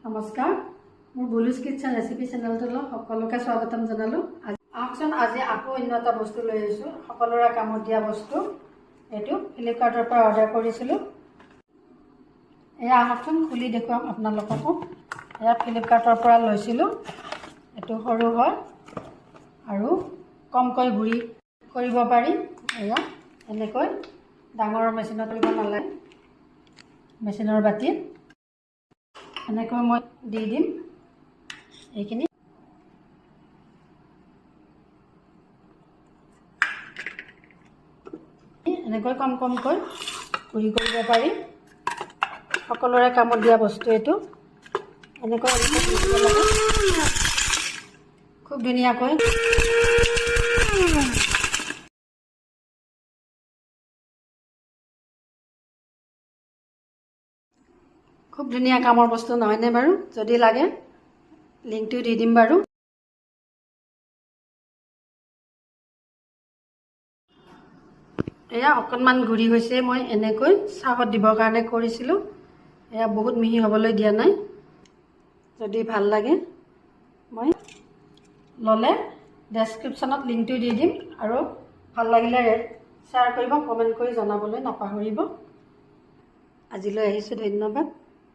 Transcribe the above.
নমস্কাৰ, মোৰ বুলুছ kitchen recipe চেনেলটোলৈ সকলোকে স্বাগতম জনালোঁ। আহকচোন আজি আকৌ অন্য এটা বস্তু লৈ আহিছোঁ, সকলোৰে কামত দিয়া বস্তু। এইটো ফ্লিপকাৰ্টৰ পৰা অৰ্ডাৰ কৰিছিলোঁ। এয়া আহকচোন খুলি দেখুৱাম আপোনালোককো। এয়া ফ্লিপকাৰ্টৰ পৰা লৈছিলোঁ। এইটো সৰু হয় আৰু কমকৈ গুড়ি কৰিব পাৰি। এয়া এনেকৈ ডাঙৰ মেচিনত কৰিব নালাগে, মেচিনৰ বাতিত এনেকৈ মই দি দিম এইখিনি। এনেকৈ কমকৈ গুড়ি কৰিব পাৰি। সকলোৰে কামত দিয়া বস্তু এইটো। এনেকৈ দিব লাগে খুব ধুনীয়াকৈ। খুব ধুনীয়া কামৰ বস্তু নহয়নে বাৰু? যদি লাগে লিংকটো দি দিম বাৰু। এয়া অকণমান গুড়ি হৈছে, মই এনেকৈ চাহত দিবৰ কাৰণে কৰিছিলোঁ। এয়া বহুত মিহি হ'বলৈ দিয়া নাই। যদি ভাল লাগে মই ল'লে ডেছক্ৰিপশ্যনত লিংকটো দি দিম, আৰু ভাল লাগিলে শ্বেয়াৰ কৰিব, কমেণ্ট কৰি জনাবলৈ নাপাহৰিব। আজিলৈ আহিছোঁ, ধন্যবাদ।